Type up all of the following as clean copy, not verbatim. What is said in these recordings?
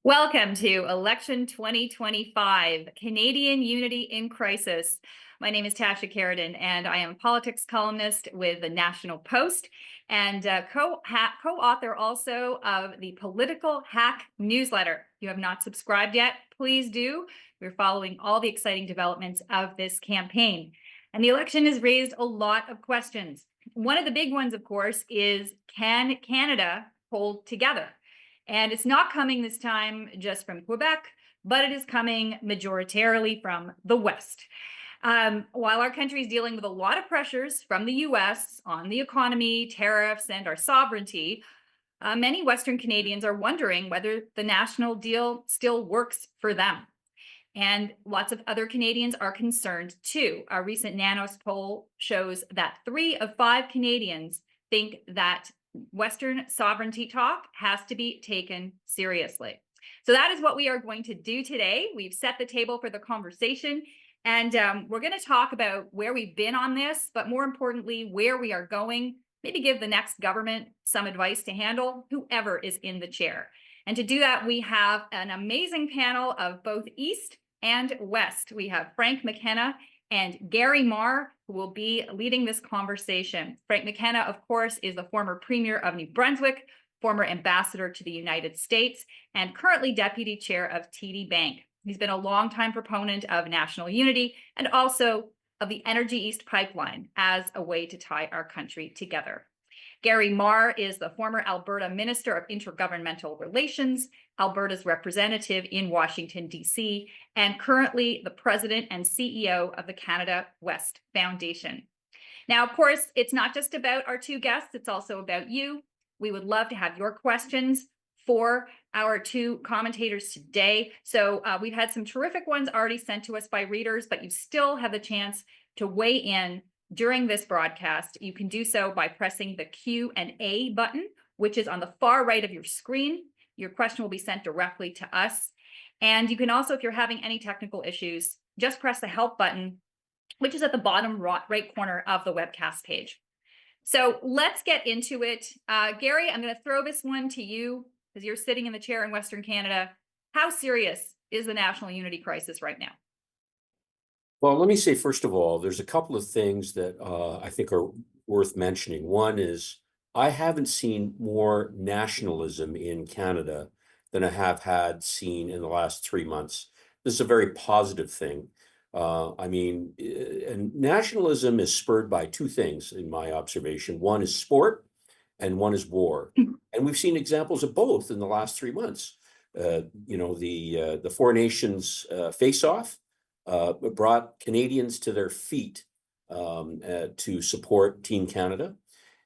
Welcome to Election 2025, Canadian Unity in Crisis. My name is Tasha Kheiriddin, and I am a politics columnist with the National Post and co-author also of the Political Hack newsletter. If you have not subscribed yet, please do. We're following all the exciting developments of this campaign. And the election has raised a lot of questions. One of the big ones, of course, is can Canada hold together? And it's not coming this time just from Quebec, but it is coming majoritarily from the West. While our country is dealing with a lot of pressures from the US on the economy, tariffs, and our sovereignty, many Western Canadians are wondering whether the national deal still works for them. And lots of other Canadians are concerned too. Our recent Nanos poll shows that 3 of 5 Canadians think that Western sovereignty talk has to be taken seriously. So that is what we are going to do today. We've set the table for the conversation, and we're going to talk about where we've been on this, but more importantly, where we are going, maybe give the next government some advice to handle whoever is in the chair. And to do that, we have an amazing panel of both East and West. We have Frank McKenna and Gary Marr, who will be leading this conversation. Frank McKenna, of course, is the former Premier of New Brunswick, former ambassador to the United States, and currently deputy chair of TD Bank. He's been a longtime proponent of national unity and also of the Energy East pipeline as a way to tie our country together. Gary Marr is the former Alberta Minister of Intergovernmental Relations, Alberta's representative in Washington, D.C., and currently the president and CEO of the Canada West Foundation. Now, of course, it's not just about our 2 guests, it's also about you. We would love to have your questions for our 2 commentators today. So we've had some terrific ones already sent to us by readers, but you still have the chance to weigh in during this broadcast. You can do so by pressing the Q&A button, which is on the far right of your screen. Your question will be sent directly to us. And you can also, if you're having any technical issues, just press the help button, which is at the bottom right corner of the webcast page. So let's get into it. Gary, I'm going to throw this one to you because you're sitting in the chair in Western Canada. How serious is the national unity crisis right now? Well, let me say, first of all, there's a couple of things that I think are worth mentioning. One is I haven't seen more nationalism in Canada than I have seen in the last 3 months. This is a very positive thing. And nationalism is spurred by 2 things, in my observation. One is sport and one is war. And we've seen examples of both in the last 3 months. The Four Nations face-off brought Canadians to their feet to support Team Canada.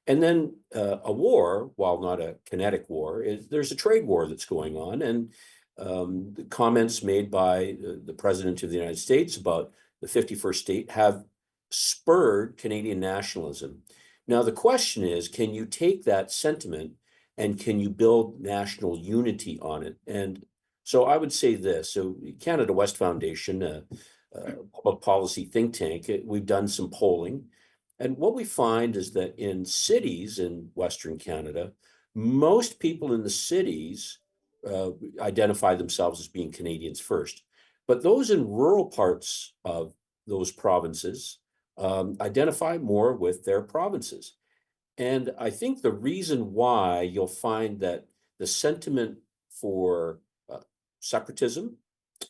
And then a war, while not a kinetic war, there's a trade war that's going on. And the comments made by the President of the United States about the 51st state have spurred Canadian nationalism. Now, the question is, can you take that sentiment and can you build national unity on it? And so I would say this. So Canada West Foundation, a public policy think tank, we've done some polling. And what we find is that in cities in Western Canada, most people in the cities identify themselves as being Canadians first. But those in rural parts of those provinces identify more with their provinces. And I think the reason why you'll find that the sentiment for separatism,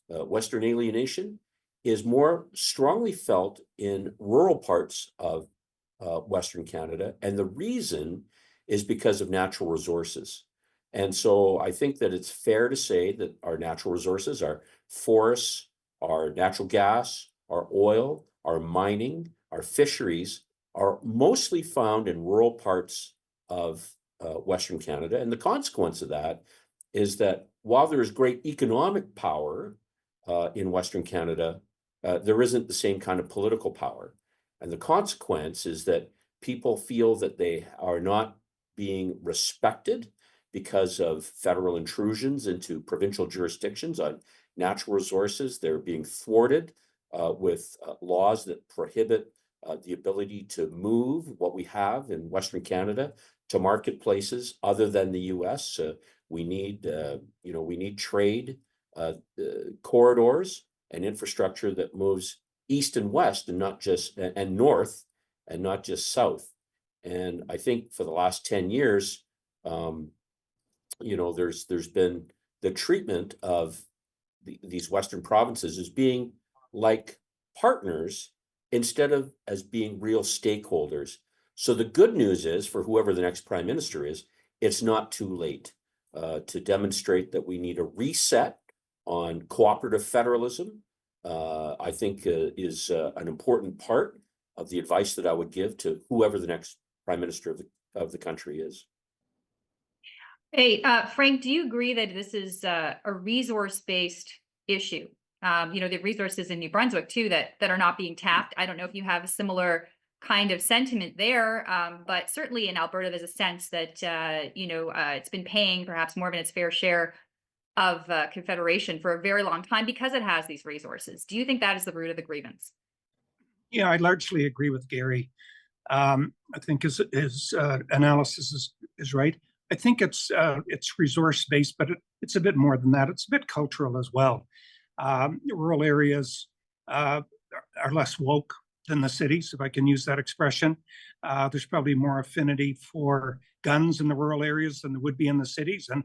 Western alienation, is more strongly felt in rural parts of Western Canada. And the reason is because of natural resources. And so I think that it's fair to say that our natural resources, our forests, our natural gas, our oil, our mining, our fisheries are mostly found in rural parts of Western Canada. And the consequence of that is that while there is great economic power in Western Canada, there isn't the same kind of political power. And the consequence is that people feel that they are not being respected because of federal intrusions into provincial jurisdictions on natural resources. They're being thwarted with laws that prohibit the ability to move what we have in Western Canada to marketplaces other than the US. We need, we need trade corridors and infrastructure that moves east and west and not just, and north and not just south. And I think for the last 10 years, there's been the treatment of these Western provinces as being like partners instead of as being real stakeholders. So the good news is, for whoever the next prime minister is, it's not too late to demonstrate that we need a reset on cooperative federalism. I think is an important part of the advice that I would give to whoever the next prime minister of the country is. Hey, Frank, do you agree that this is a resource-based issue? The resources in New Brunswick too that are not being tapped. I don't know if you have a similar kind of sentiment there, but certainly in Alberta, there's a sense that it's been paying perhaps more than its fair share of Confederation for a very long time because it has these resources. Do you think that is the root of the grievance? Yeah, I largely agree with Gary. I think his analysis is right. I think it's resource based, but it's a bit more than that. It's a bit cultural as well. Rural areas are less woke than the cities, if I can use that expression. There's probably more affinity for guns in the rural areas than there would be in the cities, and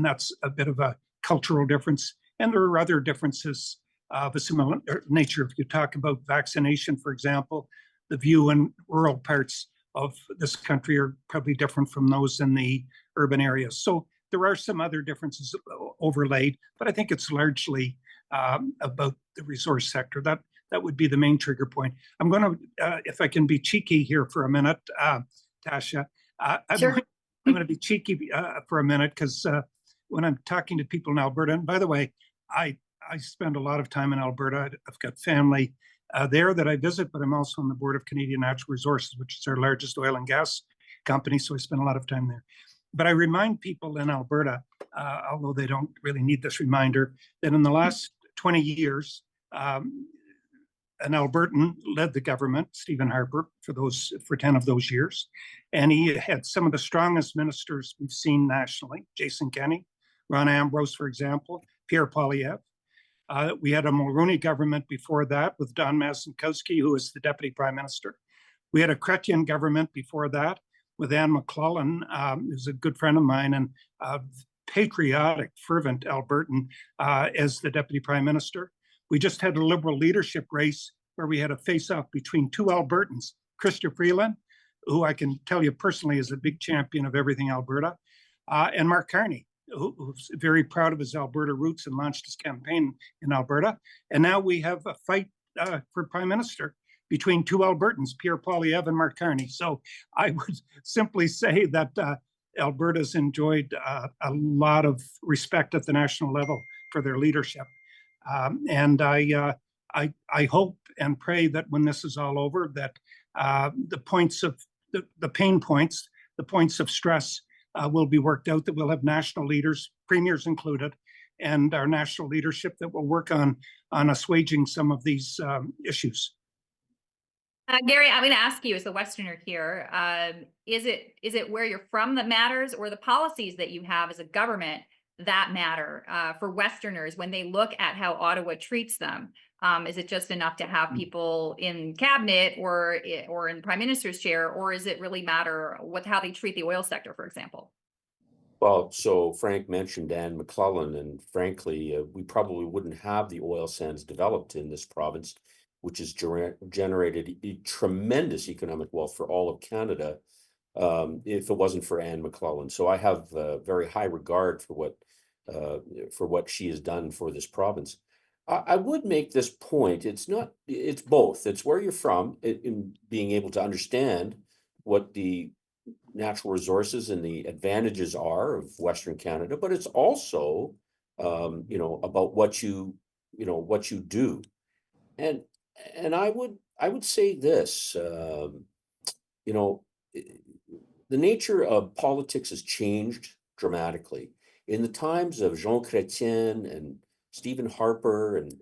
that's a bit of a cultural difference. And there are other differences of a similar nature. If you talk about vaccination, for example, the view in rural parts of this country are probably different from those in the urban areas. So there are some other differences overlaid, but I think it's largely about the resource sector. That would be the main trigger point. I'm going to, if I can be cheeky here for a minute, Tasha, Sure. I'm going to be cheeky for a minute because when I'm talking to people in Alberta, and by the way, I spend a lot of time in Alberta. I've got family there that I visit, but I'm also on the board of Canadian Natural Resources, which is our largest oil and gas company. So I spend a lot of time there. But I remind people in Alberta, although they don't really need this reminder, that in the last 20 years, an Albertan led the government, Stephen Harper, for 10 of those years. And he had some of the strongest ministers we've seen nationally: Jason Kenney, Ron Ambrose, for example, Pierre Poilievre. We had a Mulroney government before that with Don Mazinkowski, who was the deputy prime minister. We had a Chrétien government before that with Anne McClellan, who's a good friend of mine and patriotic, fervent Albertan as the deputy prime minister. We just had a Liberal leadership race where we had a face-off between two Albertans, Chrystia Freeland, who I can tell you personally is a big champion of everything Alberta, and Mark Carney, who's very proud of his Alberta roots and launched his campaign in Alberta. And now we have a fight for prime minister between two Albertans, Pierre Poilievre and Mark Carney. So I would simply say that Alberta's enjoyed a lot of respect at the national level for their leadership. And I hope and pray that when this is all over, that the points of the pain points, the points of stress will be worked out, that we'll have national leaders, premiers included, and our national leadership that will work on assuaging some of these issues. Gary, I'm going to ask you as a Westerner here, is it where you're from that matters, or the policies that you have as a government that matter for Westerners when they look at how Ottawa treats them? Is it just enough to have people in cabinet or in prime minister's chair, or is it really matter how they treat the oil sector, for example? Well, so Frank mentioned Anne McClellan, and frankly, we probably wouldn't have the oil sands developed in this province, which has generated a tremendous economic wealth for all of Canada, if it wasn't for Anne McClellan. So I have very high regard for what she has done for this province. I would make this point. It's both. It's where you're from, in being able to understand what the natural resources and the advantages are of Western Canada, but it's also, about what you do. And I would say this, the nature of politics has changed dramatically. In the times of Jean Chrétien and Stephen Harper and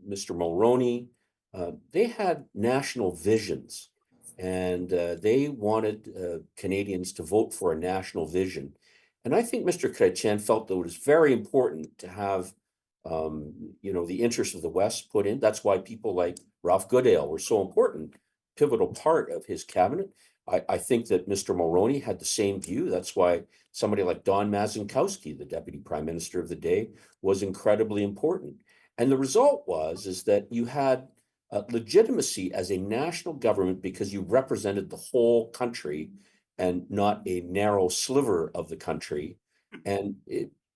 Mr. Mulroney, they had national visions, and they wanted Canadians to vote for a national vision. And I think Mr. Chrétien felt that it was very important to have, the interests of the West put in. That's why people like Ralph Goodale were so important, pivotal part of his cabinet. I think that Mr. Mulroney had the same view. That's why somebody like Don Mazinkowski, the Deputy Prime Minister of the day, was incredibly important. And the result is that you had legitimacy as a national government because you represented the whole country and not a narrow sliver of the country. And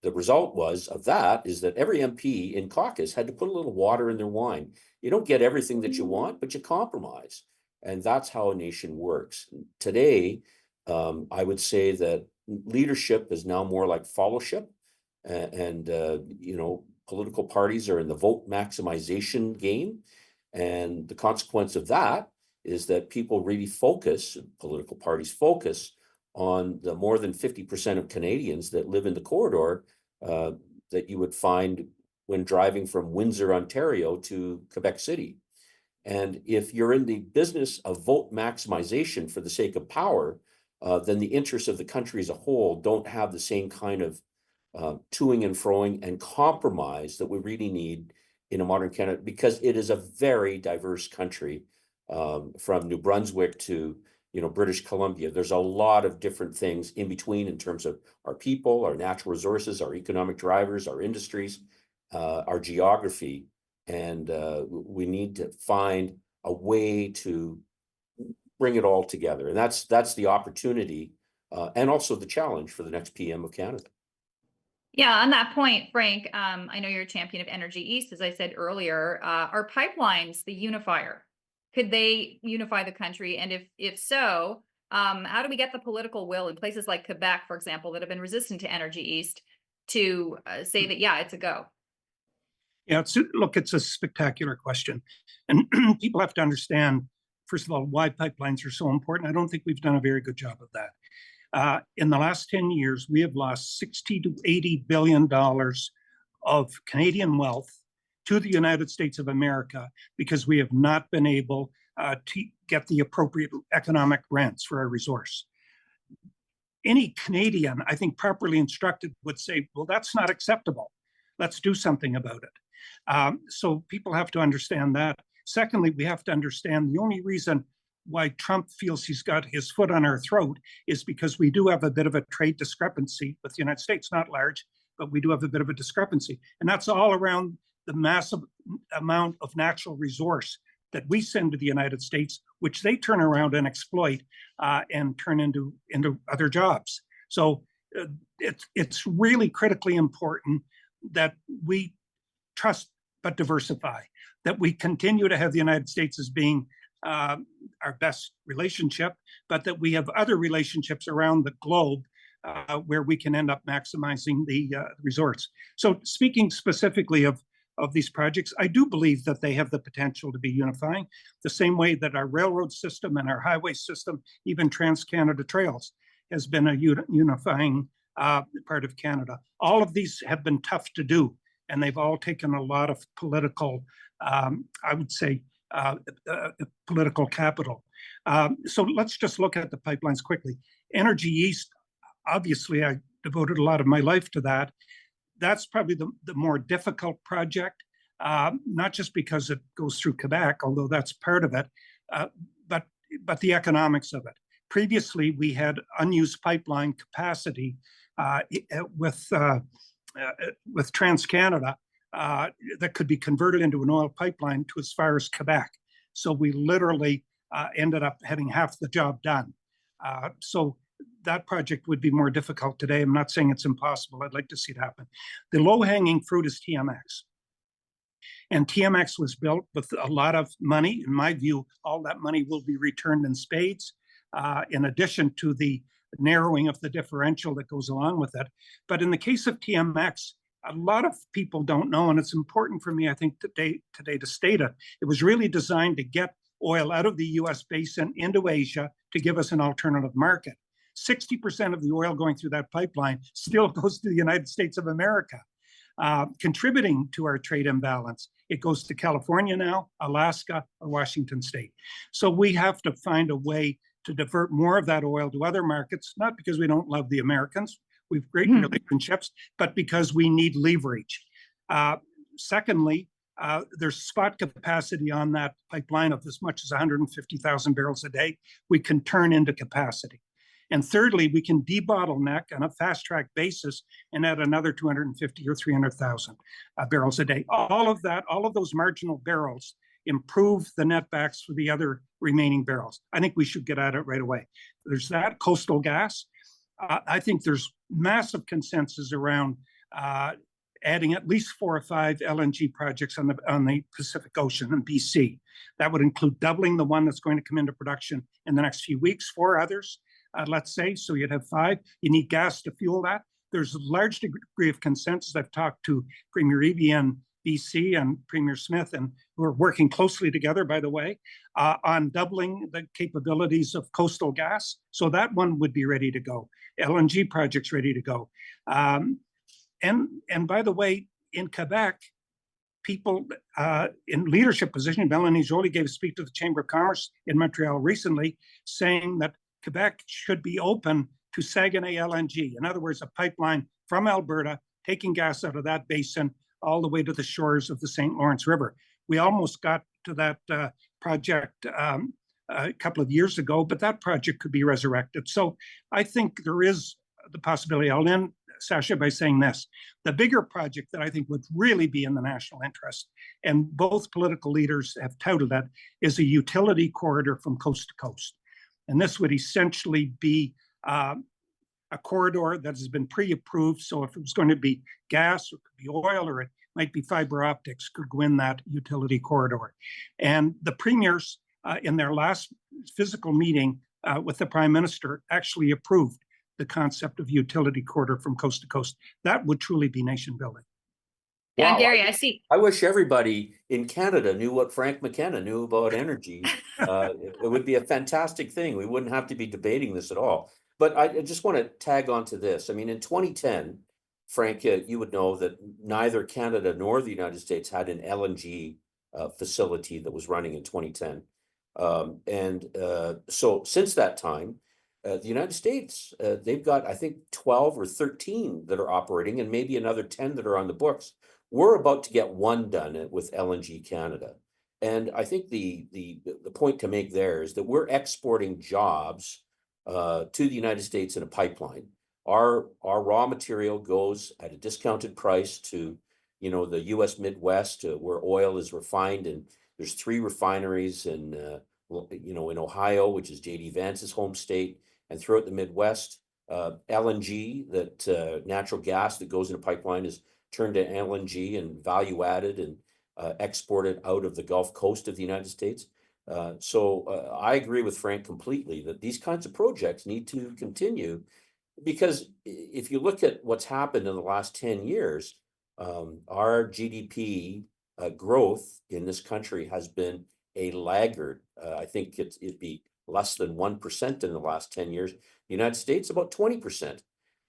the result of that is that every MP in caucus had to put a little water in their wine. You don't get everything that you want, but you compromise. And that's how a nation works. Today, I would say that leadership is now more like fellowship, and political parties are in the vote maximization game. And the consequence of that is that people really focus, political parties focus on the more than 50% of Canadians that live in the corridor that you would find when driving from Windsor, Ontario to Quebec City. And if you're in the business of vote maximization for the sake of power, then the interests of the country as a whole don't have the same kind of toing and froing and compromise that we really need in a modern Canada, because it is a very diverse country, from New Brunswick to British Columbia. There's a lot of different things in between in terms of our people, our natural resources, our economic drivers, our industries, our geography. And we need to find a way to bring it all together. And that's the opportunity and also the challenge for the next PM of Canada. Yeah, on that point, Frank, I know you're a champion of Energy East, as I said earlier. Are pipelines the unifier? Could they unify the country? And if so, how do we get the political will in places like Quebec, for example, that have been resistant to Energy East to say that, yeah, it's a go? Yeah, it's a spectacular question. And people have to understand, first of all, why pipelines are so important. I don't think we've done a very good job of that. In the last 10 years, we have lost $60 to $80 billion of Canadian wealth to the United States of America because we have not been able to get the appropriate economic rents for our resource. Any Canadian, I think, properly instructed would say, well, that's not acceptable. Let's do something about it. So people have to understand that. Secondly, we have to understand the only reason why Trump feels he's got his foot on our throat is because we do have a bit of a trade discrepancy with the United States, not large, but we do have a bit of a discrepancy. And that's all around the massive amount of natural resource that we send to the United States, which they turn around and exploit and turn into other jobs. So it's really critically important that we trust but diversify, that we continue to have the United States as being our best relationship, but that we have other relationships around the globe where we can end up maximizing the resorts. So speaking specifically of these projects, I do believe that they have the potential to be unifying, the same way that our railroad system and our highway system, even Trans-Canada Trails, has been a unifying part of Canada. All of these have been tough to do, and they've all taken a lot of political, I would say, political capital. So let's just look at the pipelines quickly. Energy East, obviously, I devoted a lot of my life to that. That's probably the more difficult project, not just because it goes through Quebec, although that's part of it, but the economics of it. Previously, we had unused pipeline capacity with TransCanada that could be converted into an oil pipeline to as far as Quebec. So we literally ended up having half the job done. So that project would be more difficult today. I'm not saying it's impossible. I'd like to see it happen. The low-hanging fruit is TMX. And TMX was built with a lot of money. In my view, all that money will be returned in spades, in addition to the narrowing of the differential that goes along with it. But in the case of TMX, a lot of people don't know, and it's important for me, I think, today to state it. It was really designed to get oil out of the US basin into Asia to give us an alternative market. 60% of the oil going through that pipeline still goes to the United States of America. contributing to our trade imbalance. It goes to California now, Alaska, or Washington State. So we have to find a way to divert more of that oil to other markets, not because we don't love the Americans, we have great relationships, but because we need leverage. Secondly, there's spot capacity on that pipeline of as much as 150,000 barrels a day. We can turn into capacity. And thirdly, we can debottleneck on a fast track basis and add another 250 or 300,000 barrels a day. All of that, all of those marginal barrels improve the netbacks for the other remaining barrels. I think we should get at it right away. There's that coastal gas. I think there's massive consensus around adding at least 4 or 5 LNG projects on the Pacific Ocean in BC. That would include doubling the one that's going to come into production in the next few weeks, 4 others, let's say, so you'd have 5. You need gas to fuel that. There's a large degree of consensus. I've talked to Premier Eby in BC and Premier Smith, and who are working closely together, by the way, on doubling the capabilities of coastal gas. So that one would be ready to go. LNG projects ready to go. And by the way, in Quebec, people in leadership position, Mélanie Joly gave a speech to the Chamber of Commerce in Montreal recently, saying that Quebec should be open to Saguenay LNG. In other words, a pipeline from Alberta, taking gas out of that basin all the way to the shores of the St. Lawrence River. We almost got to that project a couple of years ago, but that project could be resurrected. So I think there is the possibility. I'll end, Sasha, by saying this. The bigger project that I think would really be in the national interest, and both political leaders have touted that, is a utility corridor from coast to coast. And this would essentially be a corridor that has been pre-approved. So if it was going to be gas, or it could be oil, or it might be fiber optics, could go in that utility corridor. And the premiers in their last physical meeting with the Prime Minister actually approved the concept of utility corridor from coast to coast. That would truly be nation building. Wow, Gary, I see. I wish everybody in Canada knew what Frank McKenna knew about energy. It would be a fantastic thing. We wouldn't have to be debating this at all. But I just want to tag on to this. I mean, in 2010, Frank, you would know that neither Canada nor the United States had an LNG facility that was running in 2010. So since that time, the United States, they've got, I think, 12 or 13 that are operating, and maybe another 10 that are on the books. We're about to get one done with LNG Canada. And I think the point to make there is that we're exporting jobs to the United States in a pipeline. Our raw material goes at a discounted price to, the U.S. Midwest, where oil is refined, and there's 3 refineries in Ohio, which is J.D. Vance's home state, and throughout the Midwest, LNG, that natural gas that goes in a pipeline, is turned to LNG and value added and exported out of the Gulf Coast of the United States. So I agree with Frank completely that these kinds of projects need to continue, because if you look at what's happened in the last 10 years, our GDP growth in this country has been a laggard. I think it'd be less than 1% in the last 10 years. The United States, about 20%.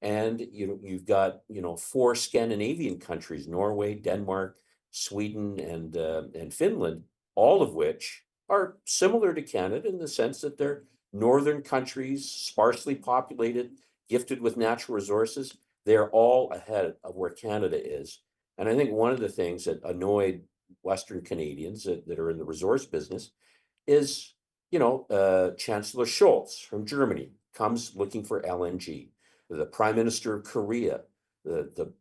And you've got 4 Scandinavian countries: Norway, Denmark, Sweden, and Finland, all of which are similar to Canada in the sense that they're northern countries, sparsely populated, gifted with natural resources. They're all ahead of where Canada is. And I think one of the things that annoyed Western Canadians that are in the resource business is, Chancellor Scholz from Germany comes looking for LNG. The Prime Minister of Korea, the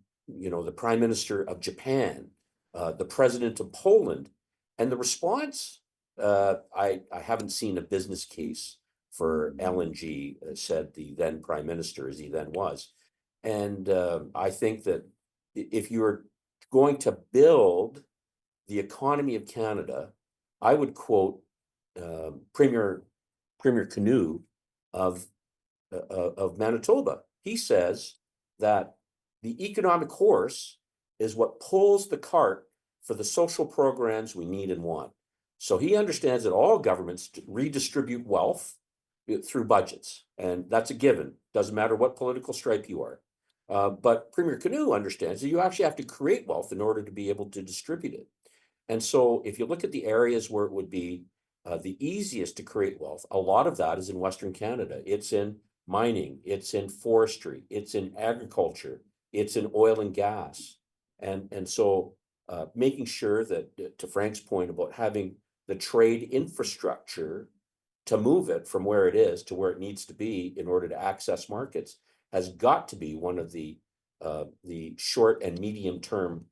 Prime Minister of Japan, the President of Poland, and the response, I haven't seen a business case for LNG, said the then Prime Minister, as he then was. And I think that if you're going to build the economy of Canada, I would quote Premier Canoe of Manitoba. He says that the economic horse is what pulls the cart for the social programs we need and want. So he understands that all governments redistribute wealth through budgets, and that's a given. Doesn't matter what political stripe you are. But Premier Canoe understands that you actually have to create wealth in order to be able to distribute it. And so if you look at the areas where it would be the easiest to create wealth, a lot of that is in Western Canada. It's in mining, it's in forestry, it's in agriculture, it's in oil and gas. And so making sure that, to Frank's point about having the trade infrastructure to move it from where it is to where it needs to be in order to access markets has got to be one of the short and medium term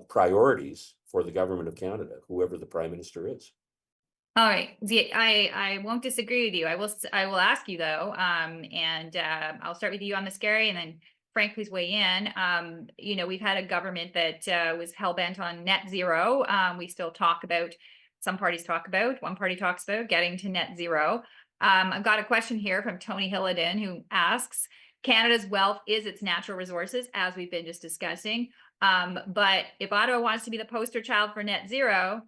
priorities for the government of Canada, whoever the Prime Minister is. All right. I won't disagree with you. I will ask you though, and I'll start with you on this, Gary, and then Frank, please weigh in. You know, we've had a government that was hell bent on net zero. We still talk about, some parties talk about, one party talks about getting to net zero. I've got a question here from Tony Hilladin, who asks, Canada's wealth is its natural resources, as we've been just discussing. But if Ottawa wants to be the poster child for net zero,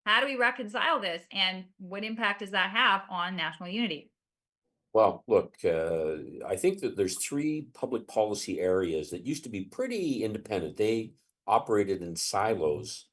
how do we reconcile this, and what impact does that have on national unity? Well, look, I think that there's three public policy areas that used to be pretty independent. They operated in silos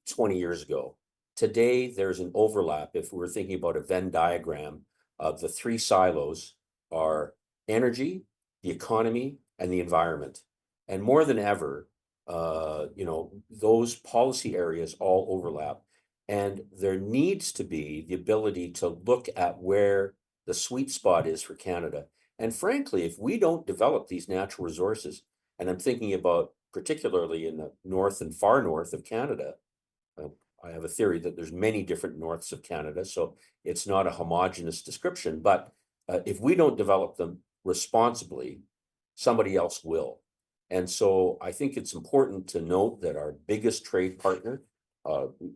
20 years ago. Today, there's an overlap. If we're thinking about a Venn diagram, the three silos are energy, the economy, and the environment. And more than ever, you know, those policy areas all overlap. And there needs to be the ability to look at where the sweet spot is for Canada. And frankly, if we don't develop these natural resources, and I'm thinking about particularly in the north and far north of Canada, I have a theory that there's many different norths of Canada, so it's not a homogeneous description, but if we don't develop them responsibly, somebody else will. And so I think it's important to note that our biggest trade partner,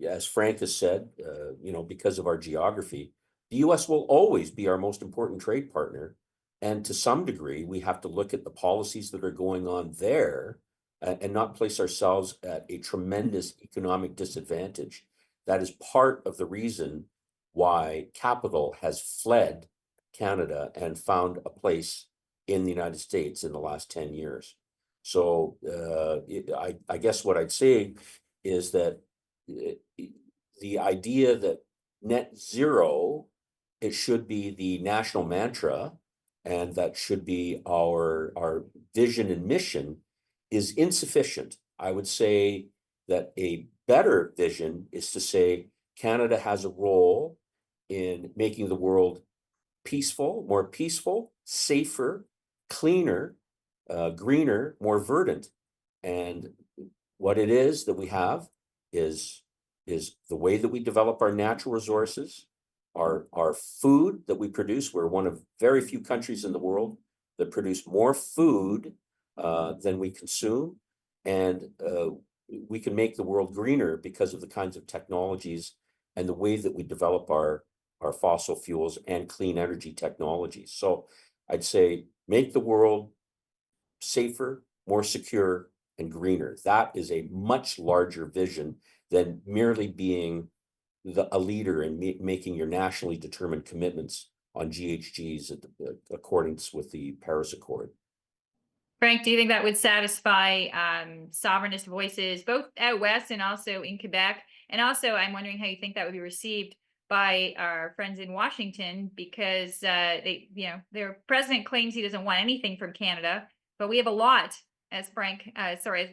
as Frank has said, you know, because of our geography, the US will always be our most important trade partner. And to some degree, we have to look at the policies that are going on there and not place ourselves at a tremendous economic disadvantage. That is part of the reason why capital has fled Canada and found a place in the United States in the last 10 years. So I guess what I'd say is that the idea that net zero, it should be the national mantra, and that should be our vision and mission, is insufficient. I would say that a better vision is to say Canada has a role in making the world more peaceful, safer, cleaner, greener, more verdant. And what it is that we have is the way that we develop our natural resources, our food that we produce. We're one of very few countries in the world that produce more food than we consume. And we can make the world greener because of the kinds of technologies and the way that we develop our fossil fuels and clean energy technologies. So I'd say make the world safer, more secure, and greener. That is a much larger vision than merely being a leader in making your nationally determined commitments on GHGs in accordance with the Paris Accord. Frank, do you think that would satisfy sovereignist voices, both out west and also in Quebec? And also, I'm wondering how you think that would be received by our friends in Washington, because their president claims he doesn't want anything from Canada, but we have a lot, as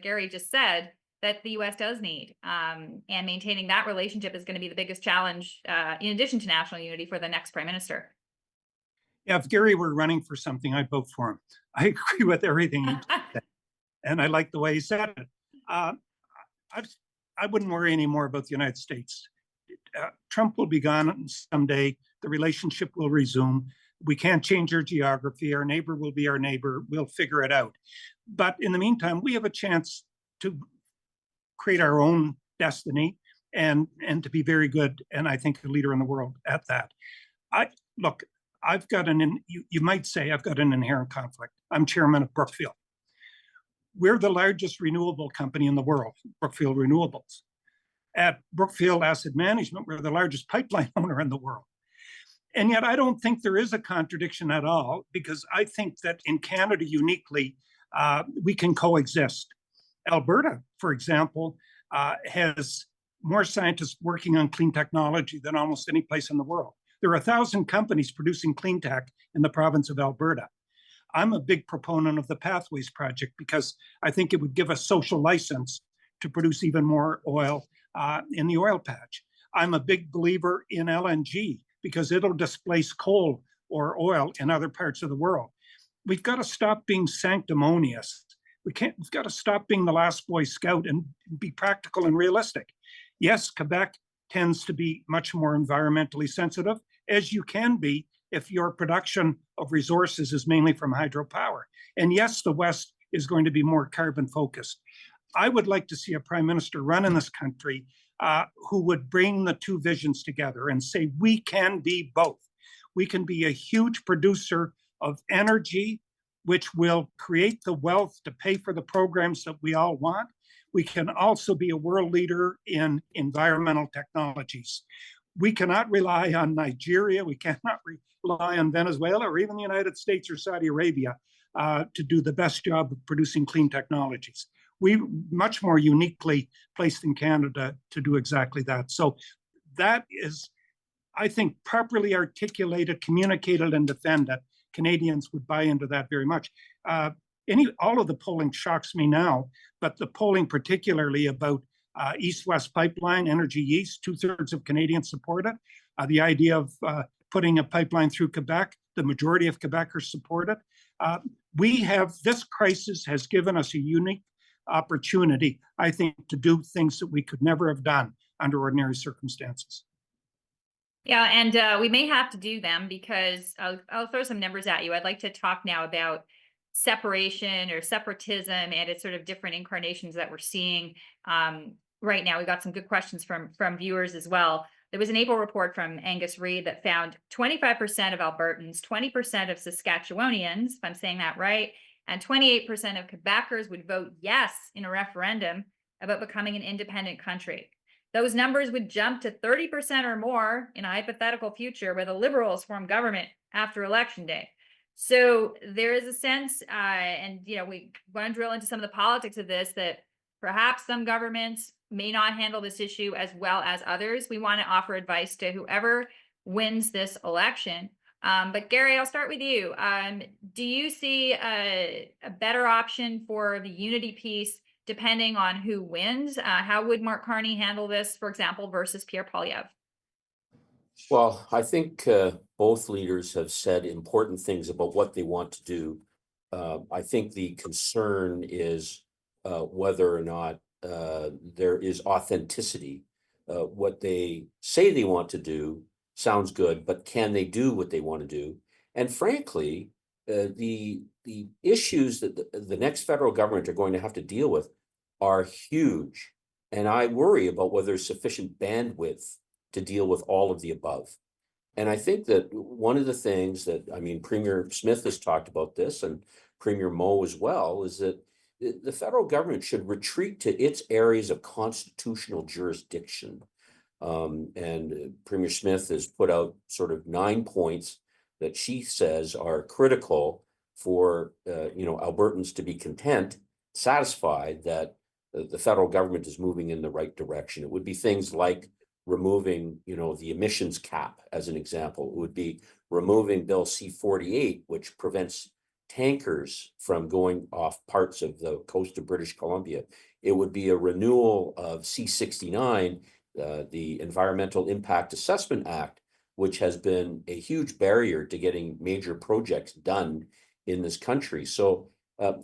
Gary just said, that the US does need. And maintaining that relationship is going to be the biggest challenge, in addition to national unity, for the next Prime Minister. Yeah, if Gary were running for something, I'd vote for him. I agree with everything he said, and I like the way he said it. I wouldn't worry anymore about the United States. Trump will be gone someday. The relationship will resume. We can't change our geography. Our neighbor will be our neighbor. We'll figure it out. But in the meantime, we have a chance to create our own destiny and to be very good, and I think a leader in the world at that. I've got you might say I've got an inherent conflict. I'm chairman of Brookfield. We're the largest renewable company in the world, Brookfield Renewables. At Brookfield Asset Management, we're the largest pipeline owner in the world. And yet I don't think there is a contradiction at all, because I think that in Canada uniquely, we can coexist. Alberta, for example, has more scientists working on clean technology than almost any place in the world. There are 1,000 companies producing clean tech in the province of Alberta. I'm a big proponent of the Pathways Project because I think it would give us social license to produce even more oil in the oil patch. I'm a big believer in LNG because it'll displace coal or oil in other parts of the world. We've got to stop being sanctimonious. We've got to stop being the last Boy Scout and be practical and realistic. Yes, Quebec tends to be much more environmentally sensitive, as you can be if your production of resources is mainly from hydropower. And yes, the West is going to be more carbon focused. I would like to see a prime minister run in this country who would bring the two visions together and say, we can be both. We can be a huge producer of energy, which will create the wealth to pay for the programs that we all want. We can also be a world leader in environmental technologies. We cannot rely on Nigeria. We cannot rely on Venezuela or even the United States or Saudi Arabia to do the best job of producing clean technologies. We're much more uniquely placed in Canada to do exactly that. So that is, I think, properly articulated, communicated, and defended. Canadians would buy into that very much. All of the polling shocks me now, but the polling particularly about East-West Pipeline, Energy East, 2/3 of Canadians support it. The idea of putting a pipeline through Quebec, the majority of Quebecers support it. This crisis has given us a unique opportunity, I think, to do things that we could never have done under ordinary circumstances. Yeah, and we may have to do them because I'll throw some numbers at you. I'd like to talk now about separation or separatism and its sort of different incarnations that we're seeing right now. We got some good questions from viewers as well. There was an April report from Angus Reid that found 25% of Albertans, 20% of Saskatchewanians, if I'm saying that right, and 28% of Quebecers would vote yes in a referendum about becoming an independent country. Those numbers would jump to 30% or more in a hypothetical future where the Liberals form government after Election Day. So there is a sense, and we want to drill into some of the politics of this, that perhaps some governments may not handle this issue as well as others. We want to offer advice to whoever wins this election. But Gary, I'll start with you. Do you see a better option for the unity piece depending on who wins? How would Mark Carney handle this, for example, versus Pierre Poilievre? Well, I think both leaders have said important things about what they want to do. I think the concern is whether or not there is authenticity. What they say they want to do sounds good, but can they do what they want to do? And frankly, the issues that the next federal government are going to have to deal with are huge. And I worry about whether there's sufficient bandwidth to deal with all of the above. And I think that one of the things that, Premier Smith has talked about this, and Premier Moe as well, is that the federal government should retreat to its areas of constitutional jurisdiction. And Premier Smith has put out sort of 9 points that she says are critical for Albertans to be content, satisfied that the federal government is moving in the right direction. It would be things like removing, the emissions cap, as an example. It would be removing Bill C-48, which prevents tankers from going off parts of the coast of British Columbia. It would be a renewal of C-69, the Environmental Impact Assessment Act, which has been a huge barrier to getting major projects done in this country. So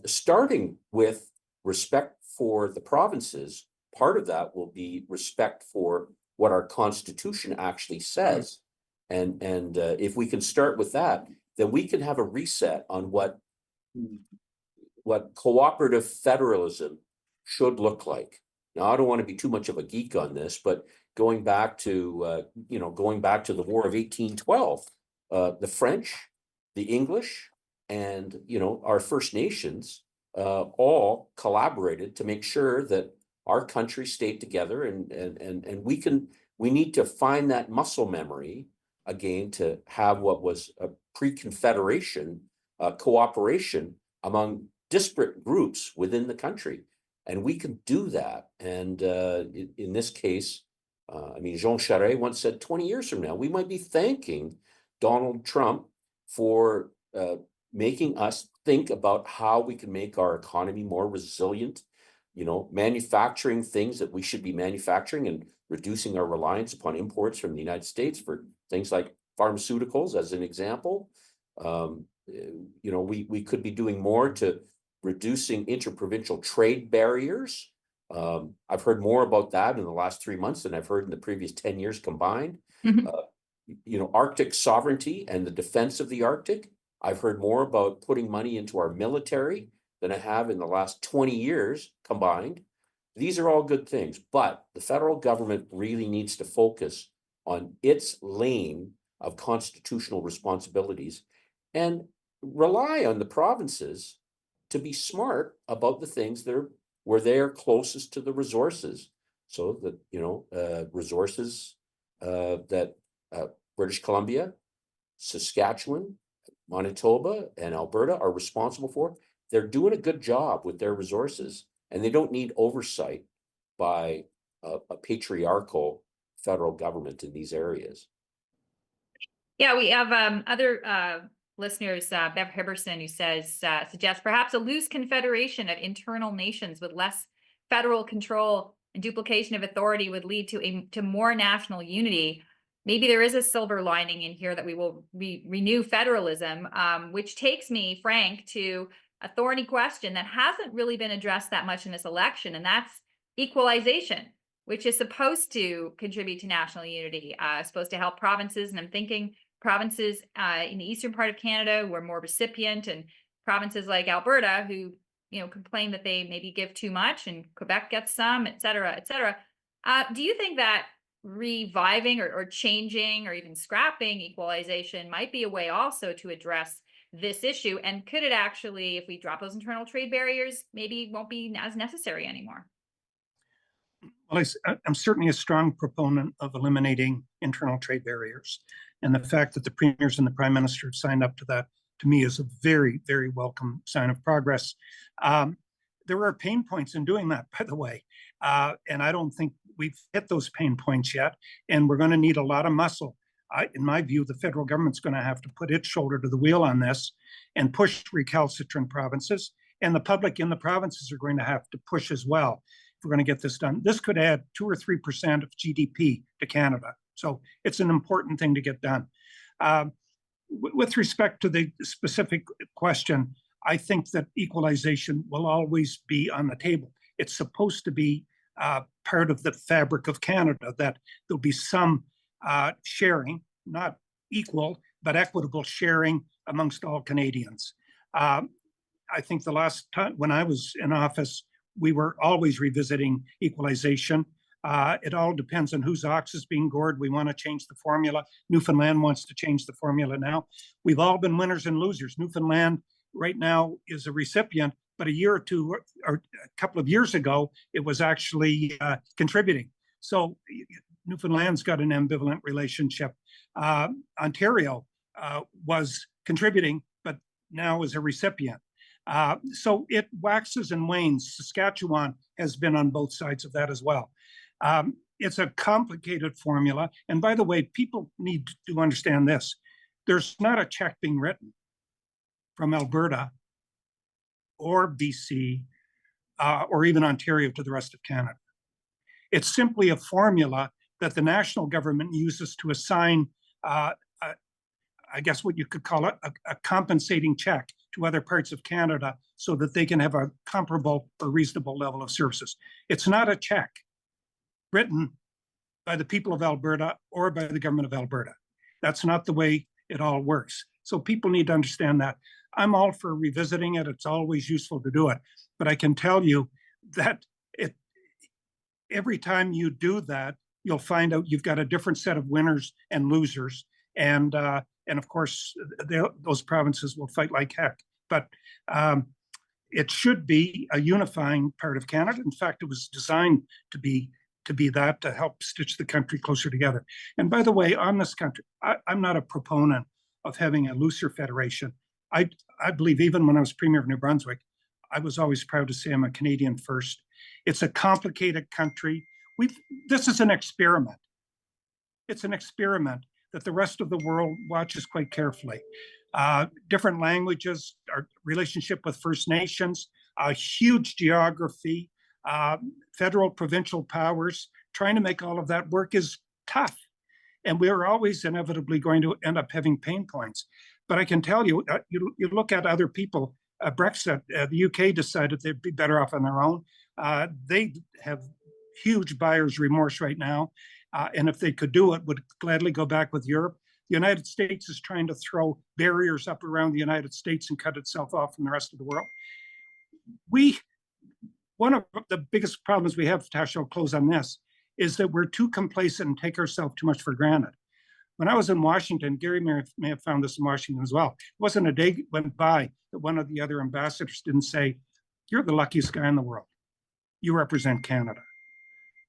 starting with respect for the provinces, part of that will be respect for what our Constitution actually says. And if we can start with that, then we can have a reset on what cooperative federalism should look like. Now, I don't want to be too much of a geek on this, but going back to the War of 1812, the French, the English, and our First Nations all collaborated to make sure that our country stayed together, and we need to find that muscle memory again to have what was a pre-Confederation cooperation among disparate groups within the country. And we can do that. And in this case, I mean, Jean Charest once said 20 years from now, we might be thanking Donald Trump for making us think about how we can make our economy more resilient, manufacturing things that we should be manufacturing and reducing our reliance upon imports from the United States for things like pharmaceuticals, as an example. We could be doing more to reducing interprovincial trade barriers. I've heard more about that in the last 3 months than I've heard in the previous 10 years combined. Arctic sovereignty and the defense of the Arctic. I've heard more about putting money into our military than I have in the last 20 years combined. These are all good things, but the federal government really needs to focus on its lane of constitutional responsibilities and rely on the provinces to be smart about the things that are where they're closest to the resources. So that, resources that British Columbia, Saskatchewan, Manitoba, and Alberta are responsible for, they're doing a good job with their resources, and they don't need oversight by a patriarchal federal government in these areas. Yeah, we have other listeners, Bev Hiberson, who suggests perhaps a loose confederation of internal nations with less federal control and duplication of authority would lead to more national unity. Maybe there is a silver lining in here that we will renew federalism, which takes me, Frank, to a thorny question that hasn't really been addressed that much in this election, and that's equalization, which is supposed to contribute to national unity, supposed to help provinces. And I'm thinking provinces in the eastern part of Canada who are more recipient, and provinces like Alberta who, complain that they maybe give too much, and Quebec gets some, et cetera, et cetera. Do you think that reviving or changing or even scrapping equalization might be a way also to address this issue? And could it actually, if we drop those internal trade barriers, maybe won't be as necessary anymore? Well, I'm certainly a strong proponent of eliminating internal trade barriers. And the fact that the premiers and the prime minister have signed up to that, to me, is a very, very welcome sign of progress. There are pain points in doing that, by the way. And I don't think we've hit those pain points yet. And we're going to need a lot of muscle. In my view, the federal government's going to have to put its shoulder to the wheel on this and push recalcitrant provinces. And the public in the provinces are going to have to push as well if we're going to get this done. This could add 2 or 3% of GDP to Canada. So it's an important thing to get done. With respect to the specific question, I think that equalization will always be on the table. It's supposed to be part of the fabric of Canada, that there'll be some sharing, not equal, but equitable sharing amongst all Canadians. I think the last time when I was in office, we were always revisiting equalization. It all depends on whose ox is being gored. We want to change the formula. Newfoundland wants to change the formula now. We've all been winners and losers. Newfoundland right now is a recipient, but a year or two or a couple of years ago, it was actually contributing. So Newfoundland's got an ambivalent relationship. Ontario was contributing, but now is a recipient. So it waxes and wanes. Saskatchewan has been on both sides of that as well. It's a complicated formula. And by the way, people need to understand this. There's not a check being written from Alberta or BC or even Ontario to the rest of Canada. It's simply a formula that the national government uses to assign, I guess what you could call it, a compensating check to other parts of Canada so that they can have a comparable or reasonable level of services. It's not a check written by the people of Alberta or by the government of Alberta. That's not the way it all works. So people need to understand that. I'm all for revisiting it. It's always useful to do it. But I can tell you that every time you do that, you'll find out you've got a different set of winners and losers. And of course, those provinces will fight like heck. But it should be a unifying part of Canada. In fact, it was designed to be to be that, to help stitch the country closer together. And by the way, on this country, I'm not a proponent of having a looser federation. I believe even when I was Premier of New Brunswick, I was always proud to say I'm a Canadian first. It's a complicated country. This is an experiment. It's an experiment that the rest of the world watches quite carefully. Different languages, our relationship with First Nations, a huge geography, federal, provincial powers, trying to make all of that work is tough. And we're always inevitably going to end up having pain points. But I can tell you, you look at other people, Brexit, the UK decided they'd be better off on their own. They have huge buyer's remorse right now. And if they could do it, would gladly go back with Europe. The United States is trying to throw barriers up around the United States and cut itself off from the rest of the world. One of the biggest problems we have, Tasha, I'll close on this, is that we're too complacent and take ourselves too much for granted. When I was in Washington, Gary may have found this in Washington as well. It wasn't a day went by that one of the other ambassadors didn't say, "You're the luckiest guy in the world. You represent Canada.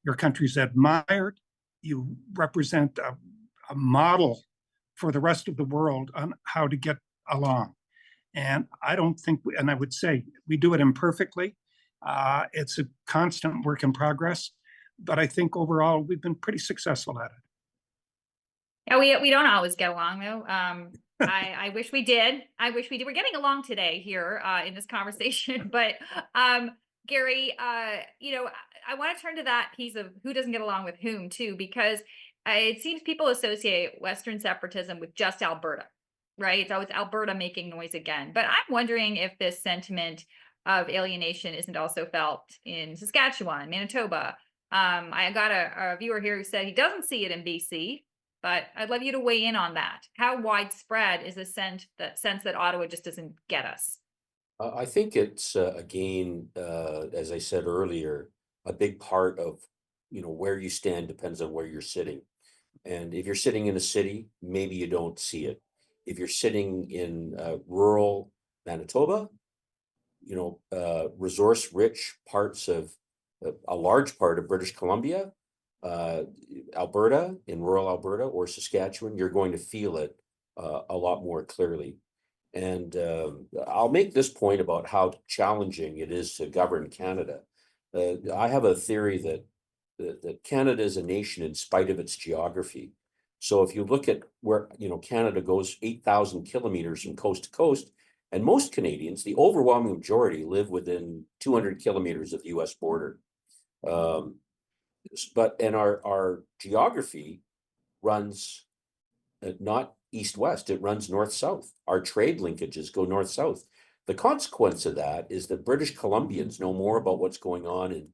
Your country's admired. You represent a model for the rest of the world on how to get along." And I don't think, and I would say we do it imperfectly. It's a constant work in progress, but I think overall we've been pretty successful at it. Yeah, we don't always get along though. I wish we did. I wish we did. We're getting along today here in this conversation, but Gary, you know, I want to turn to that piece of who doesn't get along with whom too, because it seems people associate Western separatism with just Alberta, right? So it's Alberta making noise again. But I'm wondering if this sentiment of alienation isn't also felt in Saskatchewan, Manitoba. I got a viewer here who said he doesn't see it in BC, but I'd love you to weigh in on that. How widespread is the sense that Ottawa just doesn't get us? I think it's again, as I said earlier, a big part of where you stand depends on where you're sitting. And if you're sitting in a city, maybe you don't see it. If you're sitting in rural Manitoba, resource-rich parts of a large part of British Columbia, Alberta, in rural Alberta or Saskatchewan, you're going to feel it a lot more clearly. And I'll make this point about how challenging it is to govern Canada. I have a theory that Canada is a nation in spite of its geography. So if you look at where Canada goes 8,000 kilometers from coast to coast, and most Canadians, the overwhelming majority, live within 200 kilometers of the U.S. border. But our geography runs not east-west, it runs north-south. Our trade linkages go north-south. The consequence of that is that British Columbians know more about what's going on in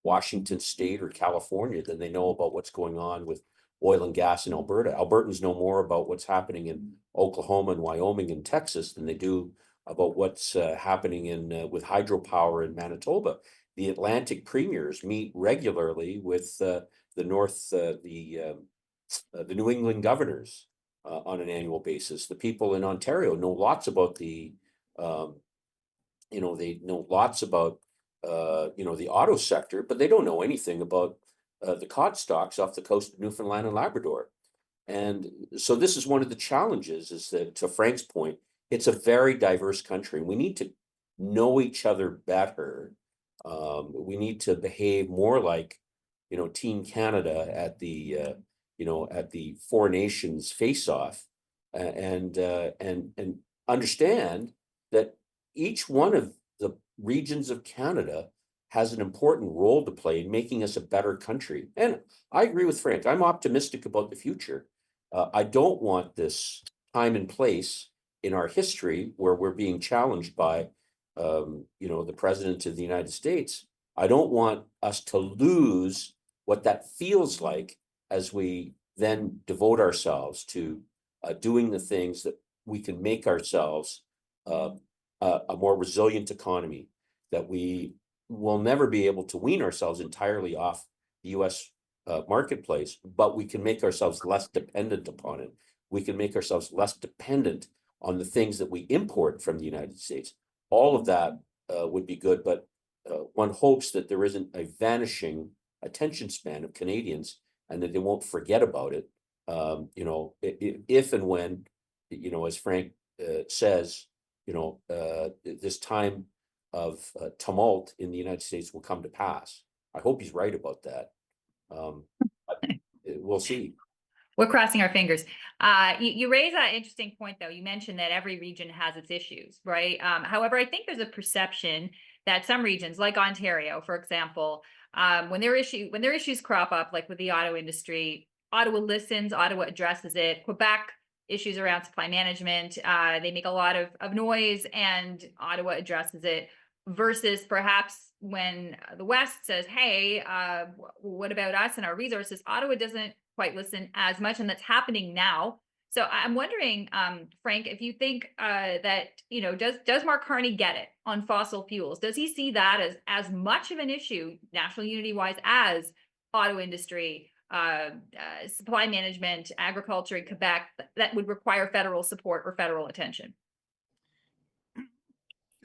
Washington State or California than they know about what's going on with oil and gas in Alberta. Albertans know more about what's happening in Oklahoma and Wyoming and Texas than they do about what's happening in with hydropower in Manitoba. The Atlantic premiers meet regularly with the New England governors on an annual basis. The people in Ontario know lots about they know lots about the auto sector, but they don't know anything about the cod stocks off the coast of Newfoundland and Labrador. And so this is one of the challenges, is that, to Frank's point, it's a very diverse country. We need to know each other better. We need to behave more like, Team Canada at the Four Nations face-off, and understand that each one of the regions of Canada has an important role to play in making us a better country. And I agree with Frank. I'm optimistic about the future. I don't want this time and place in our history where we're being challenged by, the President of the United States. I don't want us to lose what that feels like as we then devote ourselves to doing the things that we can make ourselves a more resilient economy, that we will never be able to wean ourselves entirely off the U.S. Marketplace, but we can make ourselves less dependent upon it. We can make ourselves less dependent on the things that we import from the United States. All of that would be good, but one hopes that there isn't a vanishing attention span of Canadians, and that they won't forget about it. You know, if and when, you know, as Frank says, you know, this time of tumult in the United States will come to pass. I hope he's right about that. But we'll see. We're crossing our fingers. You raise an interesting point, though. You mentioned that every region has its issues, right? However, I think there's a perception that some regions, like Ontario, for example, when their issues crop up, like with the auto industry, Ottawa listens, Ottawa addresses it. Quebec issues around supply management, they make a lot of noise, and Ottawa addresses it. Versus perhaps when the West says, "Hey, what about us and our resources?" Ottawa doesn't quite listen as much, and that's happening now. So I'm wondering, Frank, if you think that, you know, does Mark Carney get it on fossil fuels? Does he see that as much of an issue, national unity wise, as auto industry, supply management, agriculture in Quebec that would require federal support or federal attention?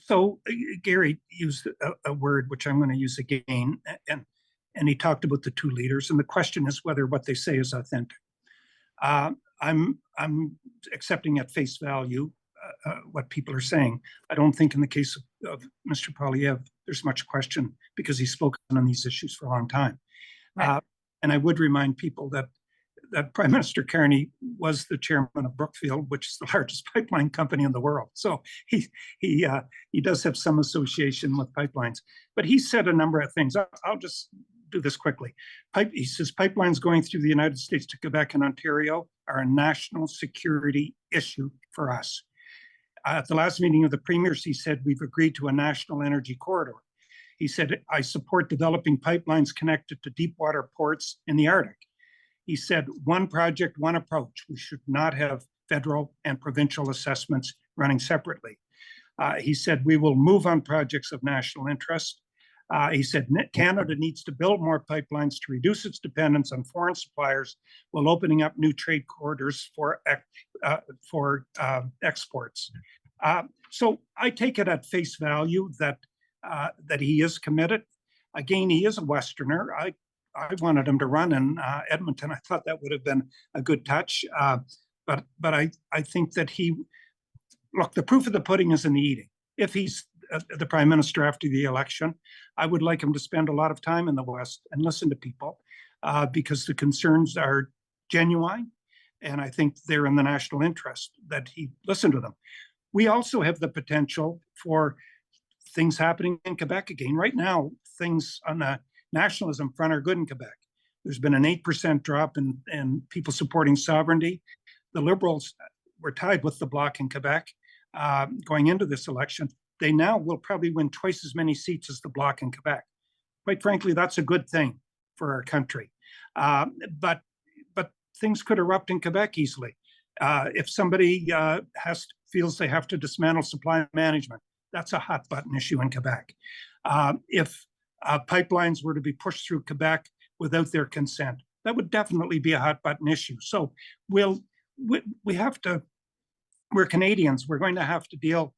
So Gary used a word which I'm going to use again, and he talked about the two leaders, and the question is whether what they say is authentic. I'm accepting at face value what people are saying. I don't think in the case of Mr. Poilievre, there's much question because he's spoken on these issues for a long time. Right. And I would remind people that Prime Minister Carney was the chairman of Brookfield, which is the largest pipeline company in the world. So he does have some association with pipelines. But he said a number of things. I'll just do this quickly. He says pipelines going through the United States to Quebec and Ontario are a national security issue for us. At the last meeting of the premiers, he said, we've agreed to a national energy corridor. He said, I support developing pipelines connected to deep water ports in the Arctic. He said, one project, one approach. We should not have federal and provincial assessments running separately. He said, we will move on projects of national interest. He said, Canada needs to build more pipelines to reduce its dependence on foreign suppliers while opening up new trade corridors for exports. So I take it at face value that he is committed. Again, he is a Westerner. I wanted him to run in Edmonton. I thought that would have been a good touch. But I think that look, the proof of the pudding is in the eating. If he's the prime minister after the election, I would like him to spend a lot of time in the West and listen to people because the concerns are genuine. And I think they're in the national interest that he listen to them. We also have the potential for things happening in Quebec again. Right now, things on the nationalism front are good in Quebec. There's been an 8% drop in people supporting sovereignty. The Liberals were tied with the Bloc in Quebec going into this election. They now will probably win twice as many seats as the Bloc in Quebec. Quite frankly, that's a good thing for our country. But things could erupt in Quebec easily. If somebody feels they have to dismantle supply management, that's a hot button issue in Quebec. If pipelines were to be pushed through Quebec without their consent, that would definitely be a hot button issue. So we have to, we're Canadians, we're going to have to deal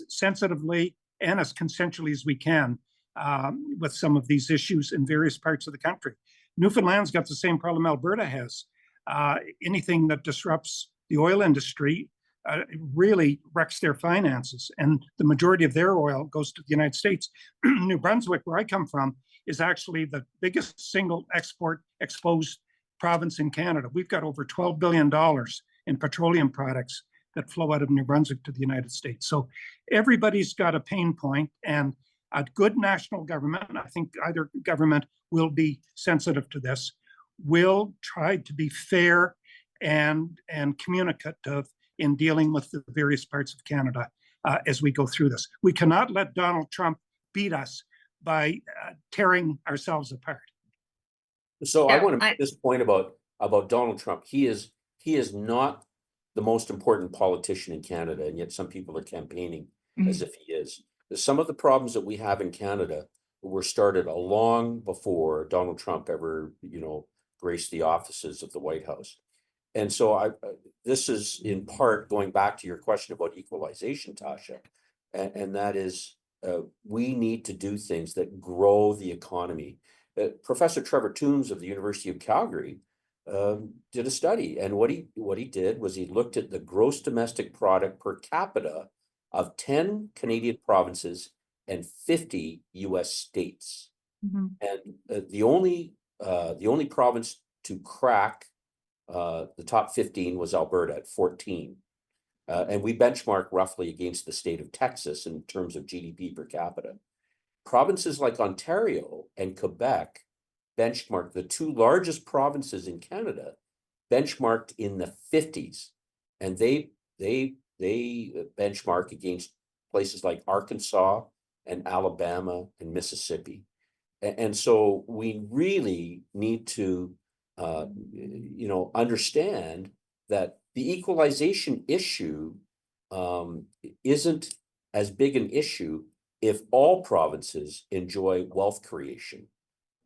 sensitively and as consensually as we can with some of these issues in various parts of the country. Newfoundland's got the same problem Alberta has. Anything that disrupts the oil industry really wrecks their finances, and the majority of their oil goes to the United States. New Brunswick, where I come from, is actually the biggest single export exposed province in Canada. We've got over $12 billion in petroleum products that flow out of New Brunswick to the United States. So everybody's got a pain point, and a good national government, and I think either government will be sensitive to this, will try to be fair and communicative in dealing with the various parts of Canada as we go through this. We cannot let Donald Trump beat us by tearing ourselves apart. So I want to make this point about Donald Trump. He is not the most important politician in Canada, and yet some people are campaigning as if he is. Some of the problems that we have in Canada were started long before Donald Trump ever, graced the offices of the White House. And so this is in part going back to your question about equalization, Tasha, and that is we need to do things that grow the economy. Professor Trevor Toombs of the University of Calgary did a study, and what he did was he looked at the gross domestic product per capita of 10 Canadian provinces and 50 US states. Mhm. And the only province to crack the top 15 was Alberta at 14. And we benchmark roughly against the state of Texas in terms of GDP per capita. Provinces like Ontario and Quebec benchmarked, the two largest provinces in Canada, benchmarked in the 50s. And they benchmark against places like Arkansas and Alabama and Mississippi. And so we really need to understand that the equalization issue isn't as big an issue if all provinces enjoy wealth creation.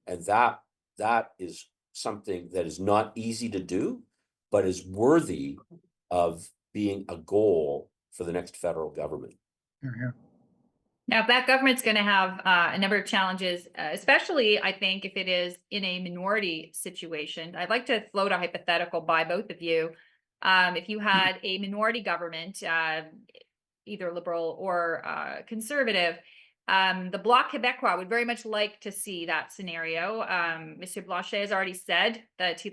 And that is something that is not easy to do, but is worthy of being a goal for the next federal government. Here. Now, that government's going to have a number of challenges, especially, I think, if it is in a minority situation. I'd like to float a hypothetical by both of you. If you had a minority government, either liberal or conservative, the Bloc Québécois would very much like to see that scenario. Monsieur Blanchet has already said that he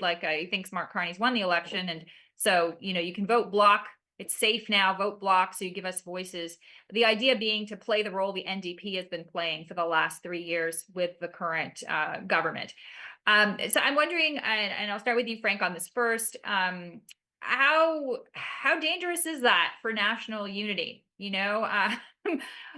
thinks Mark Carney's won the election, and so you can vote Bloc. It's safe now, vote Bloc, so you give us voices. The idea being to play the role the NDP has been playing for the last 3 years with the current government. So I'm wondering, and I'll start with you, Frank, on this first. How dangerous is that for national unity?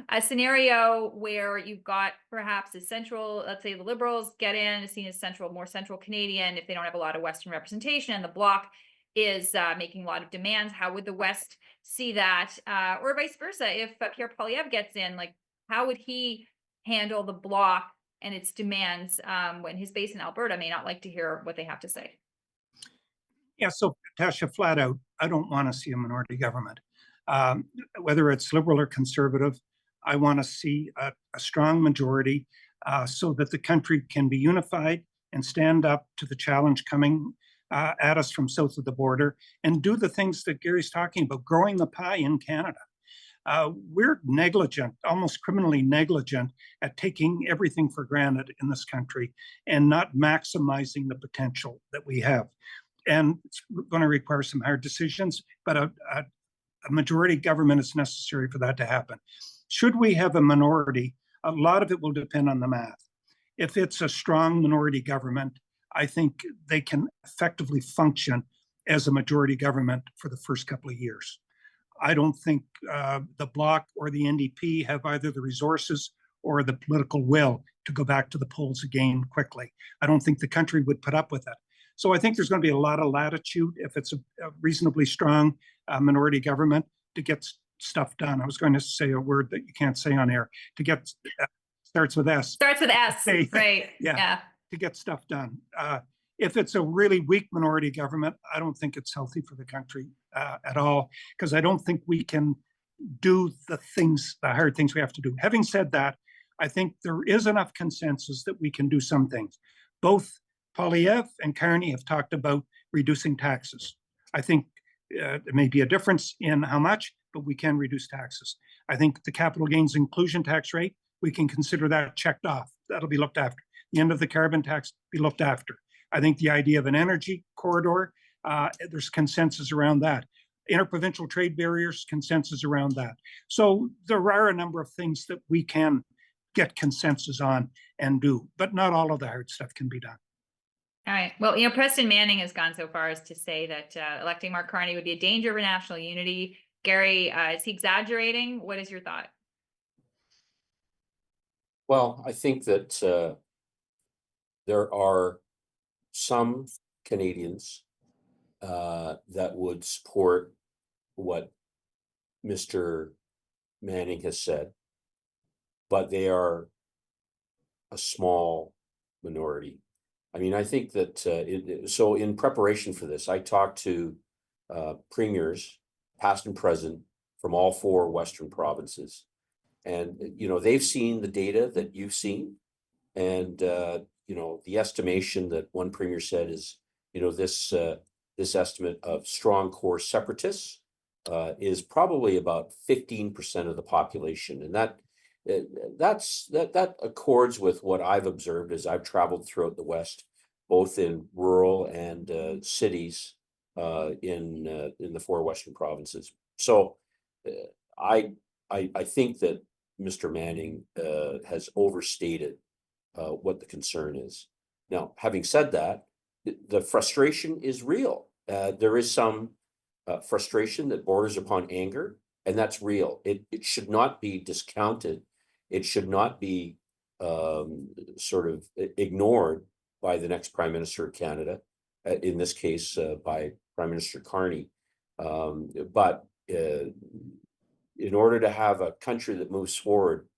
A scenario where you've got perhaps a central, let's say the Liberals get in, seen as more central Canadian if they don't have a lot of Western representation, and the Bloc is making a lot of demands. How would the West see that? Or vice versa, if Pierre Poilievre gets in, how would he handle the Bloc and its demands when his base in Alberta may not like to hear what they have to say? Yeah, so Tasha, flat out, I don't want to see a minority government. Whether it's liberal or conservative, I want to see a strong majority so that the country can be unified and stand up to the challenge coming at us from south of the border and do the things that Gary's talking about, growing the pie in Canada. We're negligent, almost criminally negligent at taking everything for granted in this country and not maximizing the potential that we have. And it's going to require some hard decisions, but a majority government is necessary for that to happen. Should we have a minority, a lot of it will depend on the math. If it's a strong minority government, I think they can effectively function as a majority government for the first couple of years. I don't think the Bloc or the NDP have either the resources or the political will to go back to the polls again quickly. I don't think the country would put up with it. So I think there's going to be a lot of latitude if it's a reasonably strong minority government to get stuff done. I was going to say a word that you can't say on air. To get starts with S. Starts with S, right? Yeah. To get stuff done. If it's a really weak minority government, I don't think it's healthy for the country at all, because I don't think we can do the hard things we have to do. Having said that, I think there is enough consensus that we can do some things. Both Poilievre and Carney have talked about reducing taxes. I think there may be a difference in how much, but we can reduce taxes. I think the capital gains inclusion tax rate, we can consider that checked off. That'll be looked after. The end of the carbon tax be looked after. I think the idea of an energy corridor, there's consensus around that. Interprovincial trade barriers, consensus around that. So there are a number of things that we can get consensus on and do, but not all of the hard stuff can be done. All right. Well, Preston Manning has gone so far as to say that electing Mark Carney would be a danger for national unity. Gary, is he exaggerating? What is your thought? Well, I think that there are some Canadians that would support what Mr. Manning has said, but they are a small minority. I mean, I think that so in preparation for this, I talked to premiers, past and present, from all 4 Western provinces. And, they've seen the data that you've seen. And the estimation that one premier said is, this estimate of strong core separatists is probably about 15% of the population, and that accords with what I've observed as I've traveled throughout the West, both in rural and cities in the 4 Western provinces. So I think that Mr. Manning has overstated what the concern is. Now, having said that, the frustration is real. There is some frustration that borders upon anger, and that's real. It should not be discounted. It should not be sort of ignored by the next Prime Minister of Canada, in this case by Prime Minister Carney. But in order to have a country that moves forward,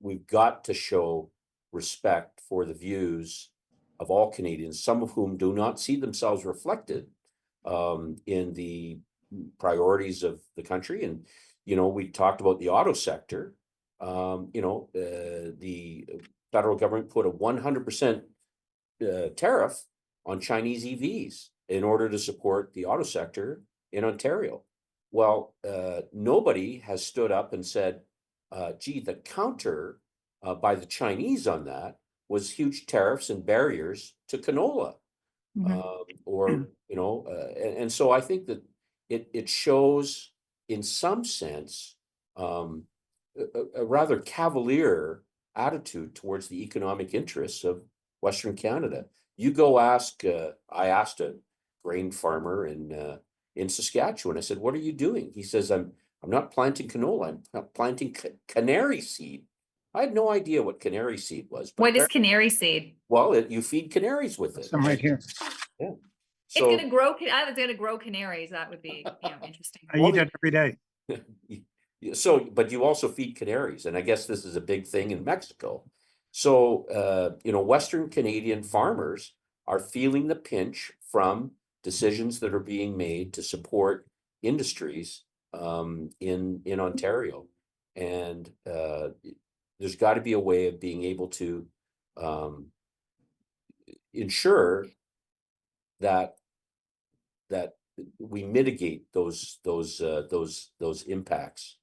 we've got to show respect for the views of all Canadians, some of whom do not see themselves reflected in the priorities of the country. And, we talked about the auto sector. The federal government put a 100% tariff on Chinese EVs in order to support the auto sector in Ontario. Well, nobody has stood up and said, gee, the counter by the Chinese on that was huge tariffs and barriers to canola. And so I think that it shows in some sense a rather cavalier attitude towards the economic interests of Western Canada. You go ask, I asked a grain farmer in Saskatchewan, I said, what are you doing? He says, I'm not planting canola, I'm planting canary seed. I had no idea what canary seed was. What is canary seed? Well, you feed canaries with it. Some right here. Yeah. It's going to grow. It's going to grow canaries. That would be interesting. I eat it every day. So, but you also feed canaries, and I guess this is a big thing in Mexico. So, Western Canadian farmers are feeling the pinch from decisions that are being made to support industries in Ontario, and there's got to be a way of being able to ensure that we mitigate those impacts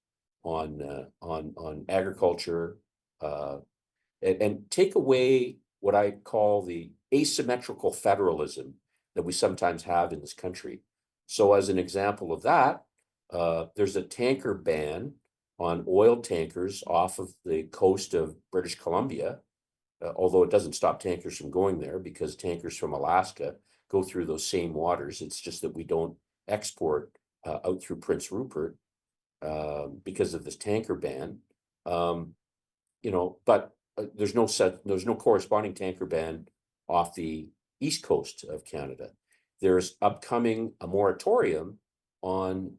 on agriculture and take away what I call the asymmetrical federalism that we sometimes have in this country. So as an example of that, there's a tanker ban on oil tankers off of the coast of British Columbia, although it doesn't stop tankers from going there because tankers from Alaska go through those same waters. It's just that we don't export out through Prince Rupert because of this tanker ban. But there's no corresponding tanker ban off the east coast of Canada. There's upcoming a moratorium on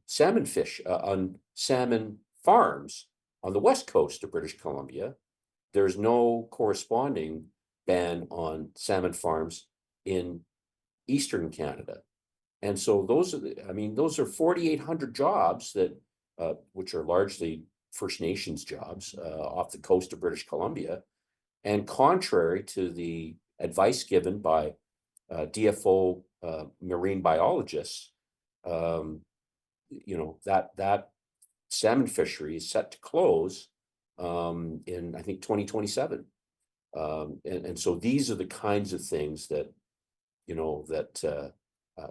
salmon fish, on salmon farms on the west coast of British Columbia. There's no corresponding ban on salmon farms in eastern Canada. And so those are 4,800 jobs that which are largely First Nations jobs off the coast of British Columbia. And contrary to the advice given by DFO marine biologists, that salmon fishery is set to close in, I think, 2027. And so these are the kinds of things that,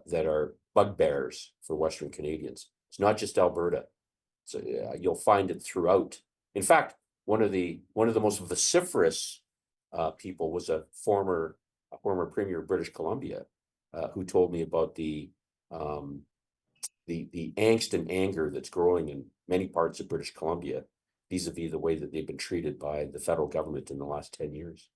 that are bugbears for Western Canadians. It's not just Alberta. So you'll find it throughout. In fact, one of the most vociferous people was a former premier of British Columbia, who told me about the angst and anger that's growing in many parts of British Columbia vis-a-vis the way that they've been treated by the federal government in the last 10 years.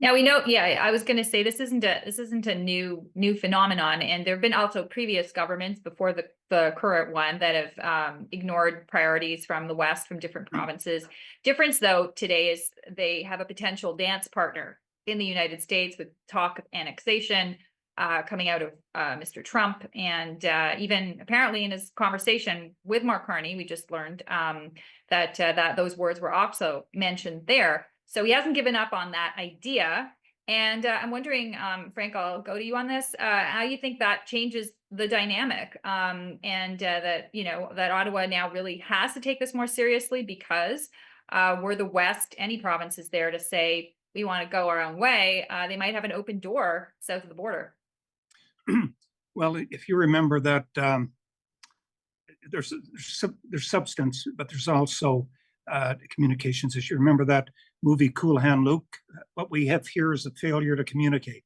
Now we know, I was going to say this isn't a new phenomenon, and there have been also previous governments before the current one that have ignored priorities from the West, from different provinces. Difference though today is they have a potential dance partner in the United States with talk of annexation coming out of Mr. Trump, and even apparently in his conversation with Mark Carney, we just learned that those words were also mentioned there. So he hasn't given up on that idea. And I'm wondering, Frank, I'll go to you on this, how you think that changes the dynamic, and that, that Ottawa now really has to take this more seriously because we're the West, any province is there to say, we want to go our own way. They might have an open door south of the border. Well, if you remember that there's substance, but there's also communications issue. Remember that movie Cool Hand Luke? What we have here is a failure to communicate.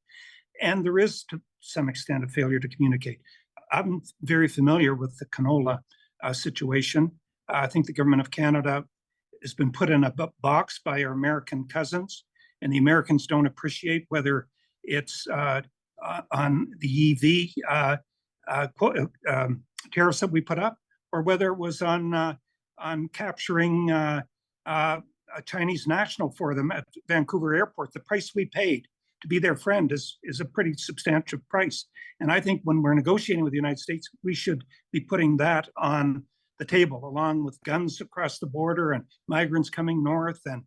And there is, to some extent, a failure to communicate. I'm very familiar with the canola situation. I think the government of Canada has been put in a box by our American cousins, and the Americans don't appreciate whether it's on the EV tariffs that we put up, or whether it was on capturing a Chinese national for them at Vancouver Airport. The price we paid to be their friend is a pretty substantial price. And I think when we're negotiating with the United States, we should be putting that on the table, along with guns across the border and migrants coming north and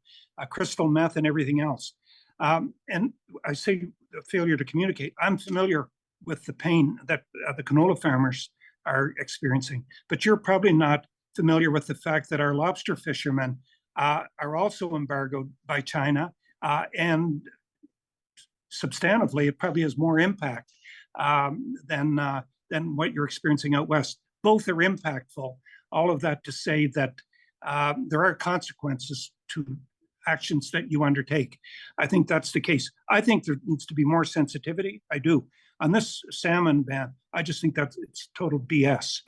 crystal meth and everything else. And I say failure to communicate. I'm familiar with the pain that the canola farmers are experiencing, but you're probably not familiar with the fact that our lobster fishermen are also embargoed by China, and substantively, it probably has more impact than what you're experiencing out west. Both are impactful. All of that to say that there are consequences to actions that you undertake. I think that's the case. I think there needs to be more sensitivity. I do. On this salmon ban, I just think that it's total BS.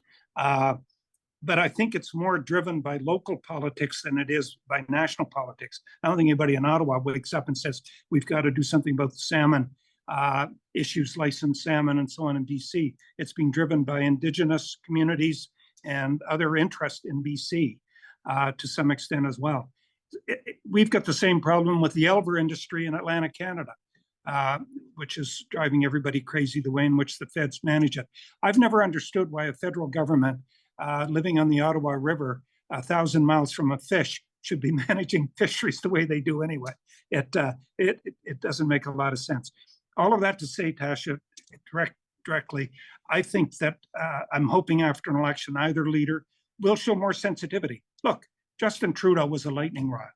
But I think it's more driven by local politics than it is by national politics. I don't think anybody in Ottawa wakes up and says, we've got to do something about the salmon issues, licensed salmon and so on in BC. It's being driven by Indigenous communities and other interests in BC to some extent as well. We've got the same problem with the Elver industry in Atlantic Canada, which is driving everybody crazy, the way in which the feds manage it. I've never understood why a federal government living on the Ottawa River, 1,000 miles from a fish, should be managing fisheries the way they do anyway. It doesn't make a lot of sense. All of that to say, Tasha, directly, I think that I'm hoping after an election, either leader will show more sensitivity. Look, Justin Trudeau was a lightning rod,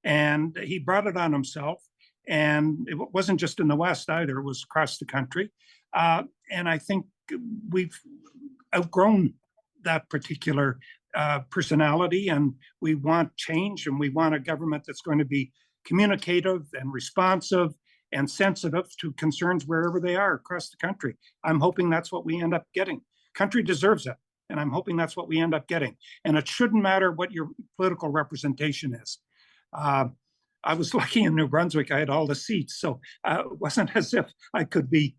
and he brought it on himself. And it wasn't just in the West either, it was across the country. And I think we've outgrown that particular personality, and we want change, and we want a government that's going to be communicative and responsive and sensitive to concerns wherever they are across the country. I'm hoping that's what we end up getting. Country deserves it, and I'm hoping that's what we end up getting. And it shouldn't matter what your political representation is. I was lucky in New Brunswick, I had all the seats, so it wasn't as if I could be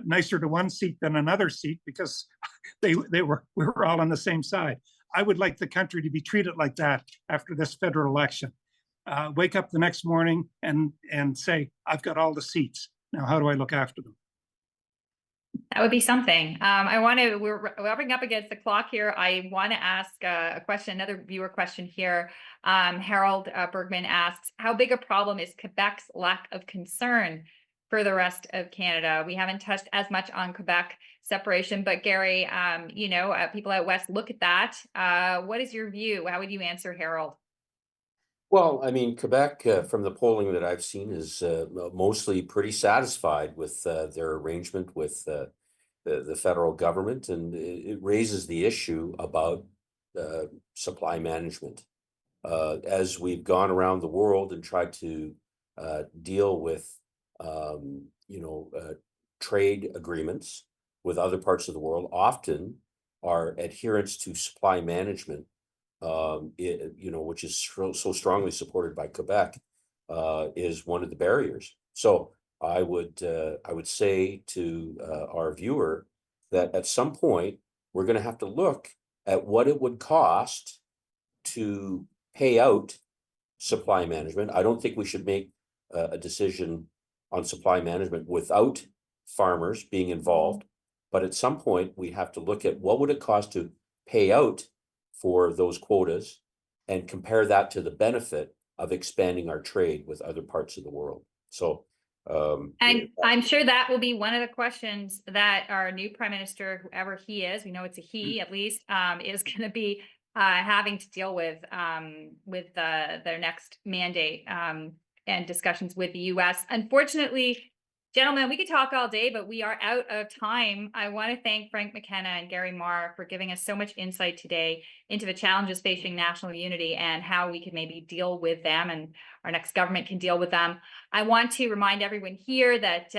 nicer to one seat than another seat, because we were all on the same side. I would like the country to be treated like that after this federal election. Wake up the next morning and say, I've got all the seats. Now, how do I look after them? That would be something. We're rubbing up against the clock here. I want to ask a question, another viewer question here. Harold Bergman asks, how big a problem is Quebec's lack of concern for the rest of Canada? We haven't touched as much on Quebec separation, but Gary, people out west look at that. What is your view? How would you answer Harold? Well, I mean, Quebec, from the polling that I've seen, is mostly pretty satisfied with their arrangement with the federal government, and it raises the issue about supply management. As we've gone around the world and tried to deal with, trade agreements with other parts of the world, often our adherence to supply management, which is so strongly supported by Quebec, is one of the barriers. So I would say to our viewer that at some point we're going to have to look at what it would cost to pay out supply management. I don't think we should make a decision on supply management without farmers being involved, but at some point we have to look at what would it cost to pay out for those quotas and compare that to the benefit of expanding our trade with other parts of the world. So, And I'm sure that will be one of the questions that our new prime minister, whoever he is, we know it's a he at least, is going to be having to deal with their next mandate and discussions with the U.S. Unfortunately, gentlemen, we could talk all day, but we are out of time. I want to thank Frank McKenna and Gary Marr for giving us so much insight today into the challenges facing national unity and how we could maybe deal with them and our next government can deal with them. I want to remind everyone here that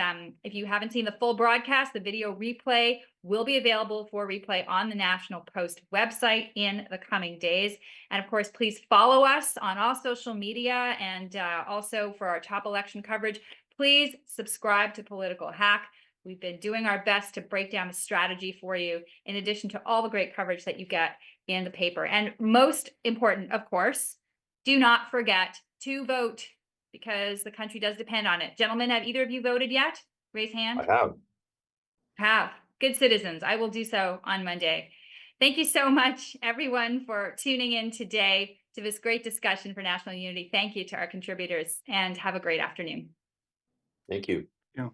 if you haven't seen the full broadcast, the video replay will be available for replay on the National Post website in the coming days. And of course, please follow us on all social media and also for our top election coverage. Please subscribe to Political Hack. We've been doing our best to break down the strategy for you, in addition to all the great coverage that you get in the paper. And most important, of course, do not forget to vote, because the country does depend on it. Gentlemen, have either of you voted yet? Raise hand. I have. Have. Good citizens. I will do so on Monday. Thank you so much, everyone, for tuning in today to this great discussion for national unity. Thank you to our contributors, and have a great afternoon. Thank you. Yeah.